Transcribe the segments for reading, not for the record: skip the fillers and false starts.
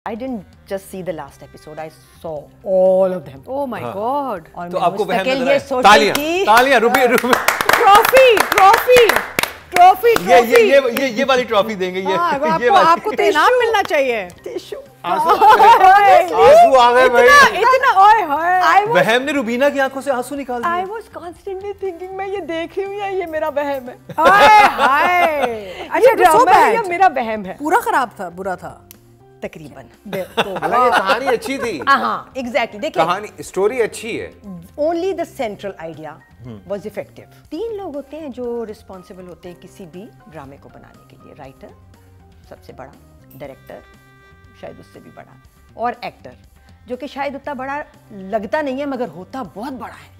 I didn't just see the last episode, I saw all of them. Oh my God! और तो आपको वहम मुस्तकिल नजर ये आया? सोच रही थी तालियां रुपये ट्रॉफी ये वाली ट्रॉफी देंगे ये आपको तो इनाम मिलना चाहिए। आंसू आ गए भाई। इतना ओए होए। वहम ने रुबीना की आंखों से आंसू निकाल दिए। I was constantly thinking मैं ये देख रही हूँ या ये मेरा वहम है। अच्छा ड्रामा है या मेरा वहम है? पूरा खराब था, बुरा था तकरीबन। हालांकि कहानी अच्छी थी। हाँ एग्जैक्टली। देखिए कहानी स्टोरी अच्छी है। Only the central idea was effective. 3 लोग होते हैं जो रिस्पॉन्सिबल होते हैं किसी भी ड्रामे को बनाने के लिए। राइटर सबसे बड़ा, डायरेक्टर शायद उससे भी बड़ा, और एक्टर जो कि शायद उतना बड़ा लगता नहीं है मगर होता बहुत बड़ा है।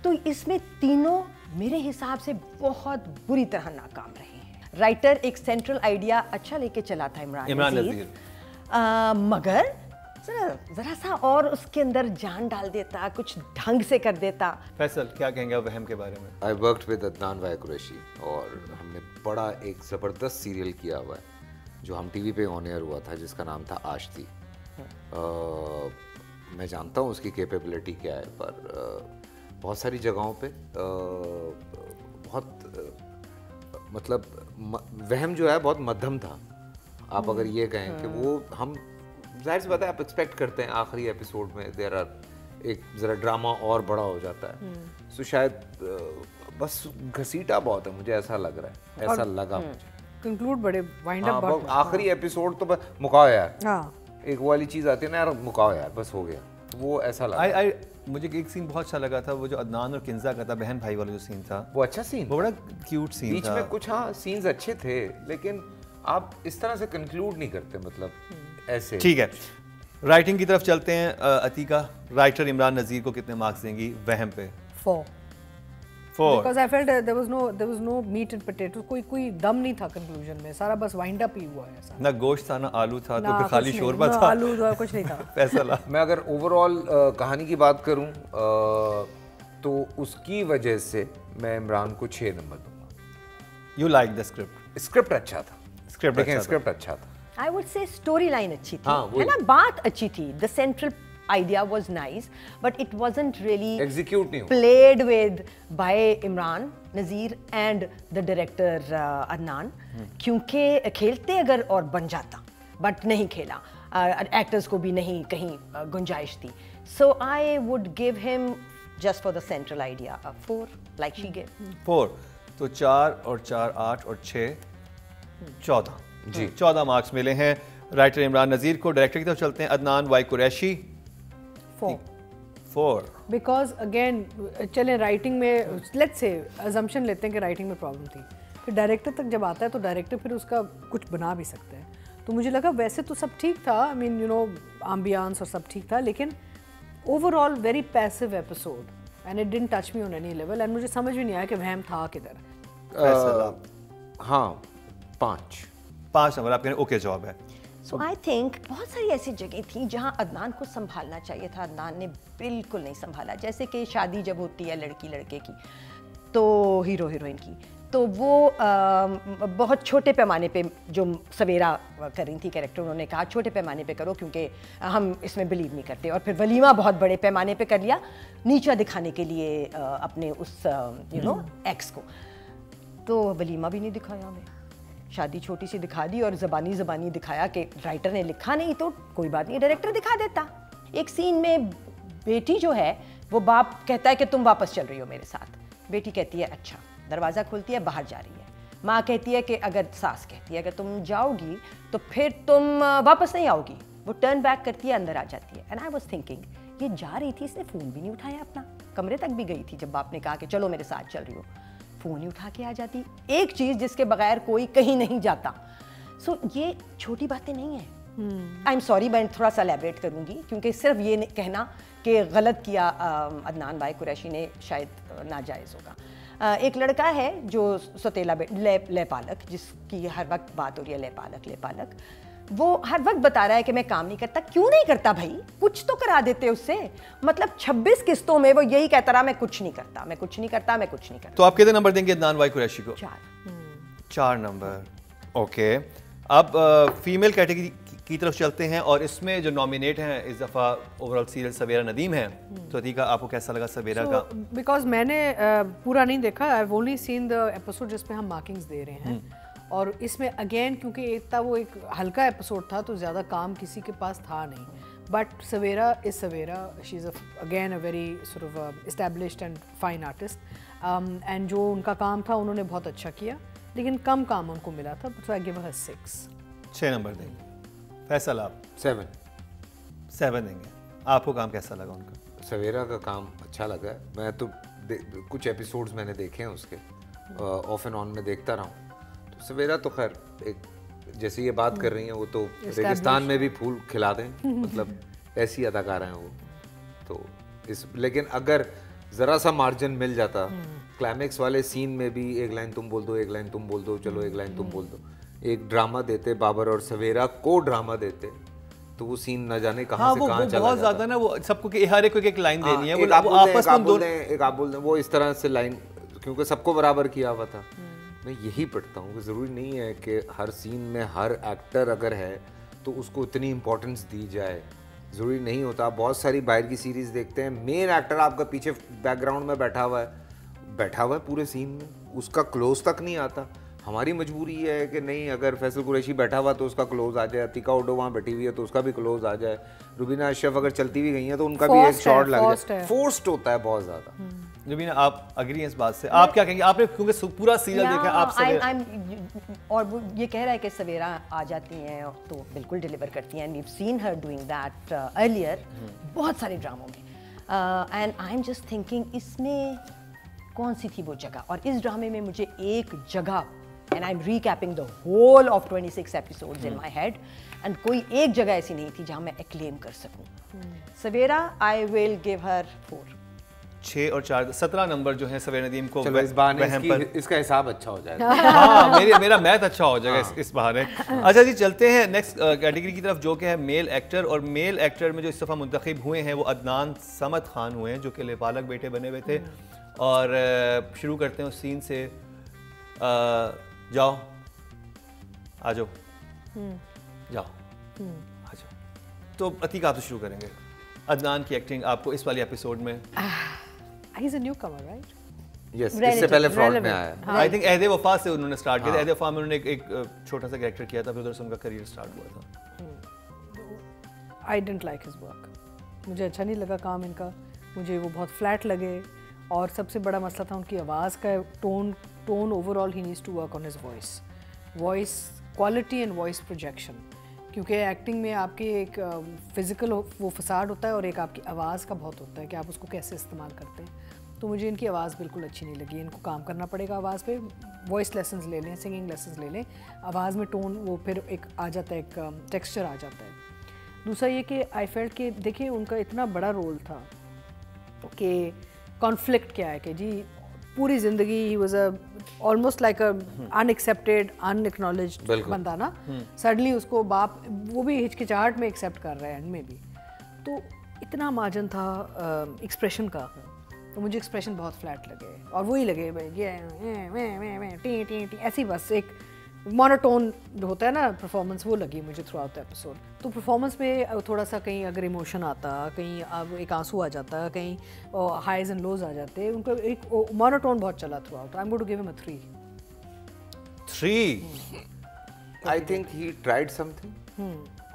तो इसमें तीनों मेरे हिसाब से बहुत बुरी तरह नाकाम रहे हैं। राइटर एक सेंट्रल आइडिया अच्छा लेके चला था इमरान नज़ीर, मगर जरा सा और उसके अंदर जान डाल देता, कुछ ढंग से कर देता। फैसल क्या कहेंगे आप वहम के बारे में? I worked with Adnan Y Qureshi और हमने बड़ा एक ज़बरदस्त सीरियल किया हुआ है जो हम टीवी पे ऑन एयर हुआ था जिसका नाम था आश्ती। मैं जानता हूँ उसकी कैपेबिलिटी क्या है, पर बहुत सारी जगहों पे बहुत मतलब वहम जो है बहुत मध्यम था। आप अगर ये कहें कि वो हम जाहिर सी बात है आप एक्सपेक्ट करते हैं आखिरी एपिसोड में देयर आर एक ज़रा ड्रामा और बड़ा हो जाता है। सो शायद बस घसीटा बहुत है, मुझे ऐसा लग रहा है, ऐसा लगा मुझे। कंक्लूड बड़े वाइंड अप बहुत आखिरी एपिसोड तो बस मुकाओ यार। हाँ एक वाली चीज़ आती है ना यार, मुकाओ यार बस हो गया, वो ऐसा लगा। मुझे एक सीन बहुत अच्छा लगा था, वो जो अदनान और किंजा का था, बहन भाई वाला जो सीन था, वो अच्छा सीन, वो बड़ा क्यूट सीन था। बीच में कुछ हाँ सीन्स अच्छे थे, लेकिन आप इस तरह से कंक्लूड नहीं करते, मतलब ऐसे। ठीक है, राइटिंग की तरफ चलते हैं। अतीका, राइटर इमरान नज़ीर को कितने मार्क्स देंगी वहम पे? 4 because I felt there was no meat and potatoes, कोई दम नहीं था कंक्लूजन में, सारा बस वाइंड अप ही हुआ है ऐसा। ना गोश्त था ना आलू था, तो फिर खाली शोरबा था। आलू था, कुछ नहीं था। फैसला मैं अगर ओवरऑल कहानी की बात करूं तो उसकी वजह से मैं इमरान को 6 नंबर दूंगा। You like the script? Script अच्छा था, स्क्रिप्ट अच्छा था। I would say story line अच्छी थी, हाँ, है ना, बात अच्छी थी। The central idea was nice, but it wasn't really execute नहीं हुआ। played with by Imran Nazir and the director Adnan, क्योंकि खेलते अगर और बन जाता, but नहीं खेला। एक्टर्स को भी नहीं कहीं गुंजाइश थी। So I would give him just for the central idea a 4 like she gave. 4 तो 4 और 4 8 और 6 14 जी 14 मार्क्स मिले हैं राइटर इमरान नज़ीर को। डायरेक्टर की तरफ चलते हैं, Adnan Y Qureshi. 4 because again चलें राइटिंग में लेट्स से अजम्पशन लेते हैं कि राइटिंग में प्रॉब्लम थी, फिर डायरेक्टर तक जब आता है तो डायरेक्टर फिर उसका कुछ बना भी सकते हैं। तो मुझे लगा वैसे तो सब ठीक था, I mean you know ambience और सब ठीक था, लेकिन overall very passive episode and it didn't touch me on any level and मुझे समझ भी नहीं आया कि वहम था किधर। हाँ 5 नंबर आपके ओके जवाब है। So I think बहुत सारी ऐसी जगह थी जहां अदनान को संभालना चाहिए था, अदनान ने बिल्कुल नहीं संभाला। जैसे कि शादी जब होती है लड़की लड़के की, तो हीरो हीरोइन की, तो वो बहुत छोटे पैमाने पे जो सवेरा कर रही थी कैरेक्टर, उन्होंने कहा छोटे पैमाने पे करो क्योंकि हम इसमें बिलीव नहीं करते, और फिर वलीमा बहुत बड़े पैमाने पे कर लिया नीचा दिखाने के लिए अपने उस यू नो एक्स को। तो वलीमा भी नहीं दिखाया हमें, शादी छोटी सी दिखा दी और ज़बानी दिखाया कि राइटर ने लिखा नहीं तो कोई बात नहीं, डायरेक्टर दिखा देता। एक सीन में बेटी जो है वो बाप कहता है कि तुम वापस चल रही हो मेरे साथ, बेटी कहती है अच्छा, दरवाज़ा खोलती है बाहर जा रही है। माँ कहती है कि अगर सास कहती है अगर तुम जाओगी तो फिर तुम वापस नहीं आओगी, वो टर्न बैक करती है अंदर आ जाती है। एंड आई वाज थिंकिंग ये जा रही थी, इसने फ़ोन भी नहीं उठाया अपना, कमरे तक भी गई थी जब बाप ने कहा कि चलो मेरे साथ चल रही हो, फ़ोन ही उठा के आ जाती। एक चीज़ जिसके बगैर कोई कहीं नहीं जाता। सो ये छोटी बातें नहीं हैं। आई एम सॉरी, मैं थोड़ा सा एलैबोरेट करूँगी क्योंकि सिर्फ ये कहना कि गलत किया अदनान भाई कुरैशी ने शायद नाजायज़ होगा। एक लड़का है जो सौतेला लेपालक, जिसकी हर वक्त बात हो रही है लेपालक, वो हर वक्त बता रहा है कि मैं काम नहीं करता। क्यों नहीं करता भाई, कुछ तो करा देते उससे। मतलब 26 किस्तों में वो यही कहता रहा मैं कुछ नहीं करता। तो आप कितने नंबर देंगे अदनान वाई कुरैशी को? 4 4 नंबर। ओके, अब फीमेल की तरफ चलते हैं और इसमें जो नॉमिनेट हैं इस दफ़ा ओवरऑल सीरियल सवेरा नदीम है। तो अतीका आपको कैसा लगा सवेरा का? बिकॉज मैंने पूरा नहीं देखा, I have only seen the episode जिसमें हम मार्किंग्स दे रहे हैं। और इसमें अगेन क्योंकि इतना वो एक हल्का एपिसोड था तो ज़्यादा काम किसी के पास था नहीं, but Savera is Savera, she is again a very sort of established and fine artist, and जो उनका काम था उन्होंने बहुत अच्छा किया, लेकिन कम काम उनको मिला था, तो आई गिव हर 6 नंबर देंगे। फैसल आप? 7 देंगे। आपको काम कैसा लगा उनका? सवेरा का काम अच्छा लगा है। मैं तो कुछ एपिसोड्स मैंने देखे हैं उसके, ऑफ एंड ऑन में देखता रहा हूँ। तो सवेरा तो खैर एक जैसे ये बात कर रही हैं वो तो रेगिस्तान में भी फूल खिला दें, मतलब ऐसी अदाकारा हैं वो तो लेकिन अगर ज़रा सा मार्जिन मिल जाता, क्लाइमेक्स वाले सीन में भी एक लाइन तुम बोल दो, एक लाइन तुम बोल दो, चलो एक लाइन तुम बोल दो, एक ड्रामा देते बाबर और सवेरा को ड्रामा देते तो वो सीन न जाने कहाँ से कहाँ चला बहुत जाता। ज़्यादा ना वो सबको हर एक को एक लाइन देनी है, वो आपस में बोल दें, एक आप बोल दें, वो इस तरह से लाइन, क्योंकि सबको बराबर किया हुआ था। मैं यही पढ़ता हूँ कि ज़रूरी नहीं है कि हर सीन में हर एक्टर अगर है तो उसको इतनी इम्पोर्टेंस दी जाए, ज़रूरी नहीं होता। आप बहुत सारी बाहर की सीरीज़ देखते हैं, मेन एक्टर आपका पीछे बैकग्राउंड में बैठा हुआ है पूरे सीन में, उसका क्लोज तक नहीं आता। हमारी मजबूरी ये है कि नहीं, अगर फैसल कुरैशी बैठा हुआ तो उसका क्लोज आ जाए, अतीका उडो वहाँ बैठी हुई है तो उसका भी क्लोज आ जाए, रुबीना अशरफ अगर चलती भी गई है तो उनका भी एक शॉट लग जाए। फोर्स्ड होता है बहुत ज़्यादा। रुबीना आप अग्री हैं इस बात से? आप क्या कहेंगे? आपने क्योंकि पूरा सीरियल देखा आप और वो ये कह रहा है कि सवेरा आ जाती हैं तो बिल्कुल डिलीवर करती हैं, we've seen her doing that earlier बहुत सारे ड्रामों में, and I am just thinking इसमें कौन सी थी वो जगह, और इस ड्रामे में मुझे एक जगह, and I am recapping the whole of 26 episodes in my head, and कोई एक जगह ऐसी नहीं थी जहां मैं एक्लेम कर सकूं। सवेरा आई विल गिव हर 4। 6 और 4 17 नंबर जो है सवेरा नदीम को चलो इस बहाने इसका हिसाब अच्छा हो जाएगा। हाँ, मेरा मैथ अच्छा हो जाएगा इस बहाने। अच्छा जी, चलते हैं नेक्स्ट कैटेगरी की तरफ जो कि है मेल एक्टर। और मेल एक्टर में जो इस दफ़ा मुंतखब हुए हैं वो अदनान समद खान हुए हैं जो कि लेपालक बेटे बने हुए थे। और शुरू करते हैं उस सीन से, जाओ आ जाओ जाओ आ जाओ। तो अतीक आप तो शुरू करेंगे, अदनान की एक्टिंग आपको इस वाली एपिसोड में? He's a newcomer, right? Yes, इससे पहले फ्रॉड में आया। आई थिंक अहद वफा से उन्होंने स्टार्ट किया था। अहद वफा में उन्होंने एक छोटा सा कैरेक्टर किया था, फिर उधर से उनका करियर स्टार्ट हुआ था। I didn't like his work. मुझे अच्छा नहीं लगा काम इनका, मुझे वो बहुत फ्लैट लगे, और सबसे बड़ा मसला था उनकी आवाज़ का टोन ओवरऑल ही needs to work on his voice quality and voice projection, क्योंकि एक्टिंग में आपके एक फिज़िकल वो फसाड होता है और एक आपकी आवाज़ का बहुत होता है कि आप उसको कैसे इस्तेमाल करते हैं। तो मुझे इनकी आवाज़ बिल्कुल अच्छी नहीं लगी, इनको काम करना पड़ेगा आवाज़ पे, वॉइस लेसन्स ले लें, सिंगिंग लेसन्स ले लें, आवाज़ में टोन वो फिर एक आ जाता है, एक टेक्सचर आ जाता है। दूसरा ये कि आई फेल्ट कि देखिए उनका इतना बड़ा रोल था कि कॉन्फ्लिक्ट क्या है कि जी पूरी ज़िंदगी ही was almost like a unaccepted unacknowledged बंदा ना, सडनली उसको बाप वो भी हिचकिचाहट में एक्सेप्ट कर रहा है एंड में भी, तो इतना मार्जिन था एक्सप्रेशन का, तो मुझे एक्सप्रेशन बहुत फ्लैट लगे और वही लगे टी ऐसी बस एक मोनोटोन जो होता है ना परफॉर्मेंस, वो लगी मुझे थ्रू आउट द एपिसोड। तो परफॉर्मेंस में थोड़ा सा कहीं अगर इमोशन आता, कहीं अब एक आंसू आ जाता, कहीं हाइज एंड लोज आ जाते, उनका एक मोनोटोन बहुत चला throughout. I am going to give him a 3। I think he tried something.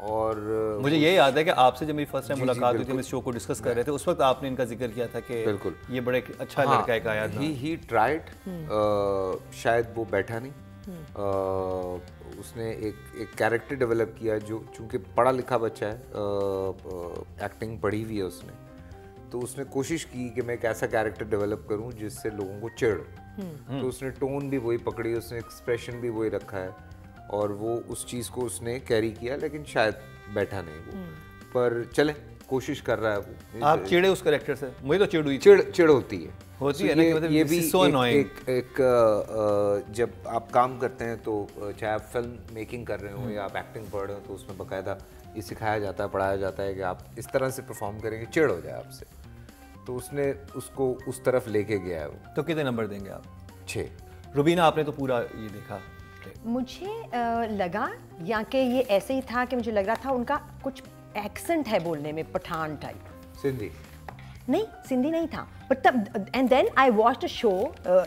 और मुझे ये याद है कि आपसे जब मेरी फर्स्ट टाइम मुलाकात हुई थी, हम इस शो को डिस्कस कर रहे थे, उस वक्त आपने इनका जिक्र किया था कि बिल्कुल ये बड़े अच्छा लड़का एक आया था। ही ट्राइड, शायद वो बैठा नहीं, उसने एक कैरेक्टर डेवलप किया जो चूंकि पढ़ा लिखा बच्चा है, एक्टिंग पढ़ी हुई है उसने, तो उसने कोशिश की कि मैं एक ऐसा कैरेक्टर डेवलप करूं जिससे लोगों को चिढ़, तो उसने टोन भी वही पकड़ी, उसने एक्सप्रेशन भी वही रखा है और वो उस चीज़ को उसने कैरी किया, लेकिन शायद बैठा नहीं वो, पर चले कोशिश कर रहा है वो। आप चिढ़े उस कैरेक्टर से? मुझे तो चिढ़ हुई, चिढ़ होती है ना, कि मतलब ये भी so एक जब आप काम करते हैं तो चाहे आप फिल्म मेकिंग कर रहे हो या आप एक्टिंग पढ़ रहे हो, तो उसमें बाकायदा ये सिखाया जाता है, पढ़ाया जाता है कि आप इस तरह से परफॉर्म करेंगे चिढ़ हो जाए आपसे, तो उसने उसको उस तरफ लेके गया है वो। तो कितने नंबर देंगे आप? 6। रुबीना आपने तो पूरा ये देखा, मुझे लगा या कि ये ऐसे ही था कि मुझे लग रहा था उनका कुछ एक्सेंट है बोलने में, पठान टाइप। सिंधी नहीं, सिंधी नहीं था, बट तब and then I watched a show,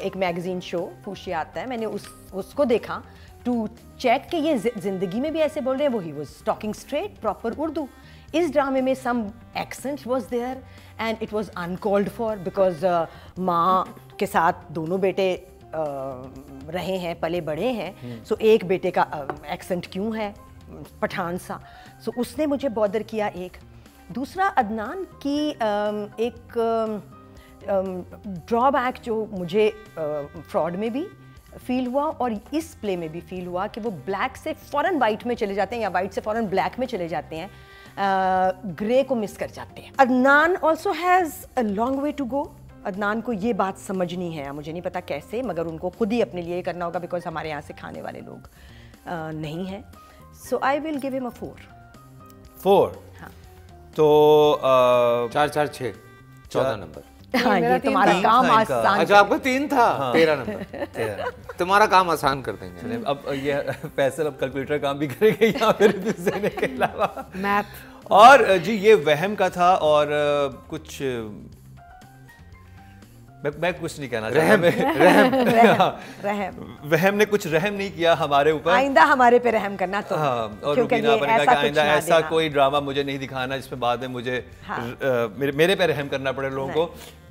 एक मैगजीन शो फूशी आता है, मैंने उसको देखा टू चेक कि ये जिंदगी में भी ऐसे बोल रहे हैं। वो he was talking straight proper Urdu. इस ड्रामे में some accent was there and it was uncalled for, because माँ के साथ दोनों बेटे रहे हैं, पले बड़े हैं, सो एक बेटे का एक्सेंट क्यों है पठान सा, सो उसने मुझे बॉदर किया। एक दूसरा अदनान की एक ड्रॉबैक जो मुझे फ्रॉड में भी फील हुआ और इस प्ले में भी फील हुआ कि वो ब्लैक से फ़ौरन वाइट में चले जाते हैं या वाइट से फ़ौरन ब्लैक में चले जाते हैं, ग्रे को मिस कर जाते हैं। Adnan also has a long way to go. Adnan को ये बात समझनी है, मुझे नहीं पता कैसे, मगर उनको खुद ही अपने लिए करना होगा, बिकॉज हमारे यहाँ से खाने वाले लोग नहीं हैं। So I will give him a 4। हाँ। तो 4-4-6 14 नंबर। हाँ, ये तुम्हारा काम आसान। अच्छा, आपका 3 था। 13 नंबर। तुम्हारा काम आसान कर देंगे। अब ये फैसल अब कैलकुलेटर काम भी करेंगे यहाँ पे रिव्यूज देने के अलावा। मैथ। और जी ये वहम का था और कुछ मैं कुछ नहीं कहना चाहता। वहम ने कुछ रहम नहीं किया हमारे ऊपर। आइंदा हमारे पे रहम करना तो। हाँ, और रुबीना ने कहा कि आइंदा ऐसा कोई ड्रामा मुझे नहीं दिखाना जिसमें बाद में मुझे मेरे पे रहम करना पड़े लोगों को।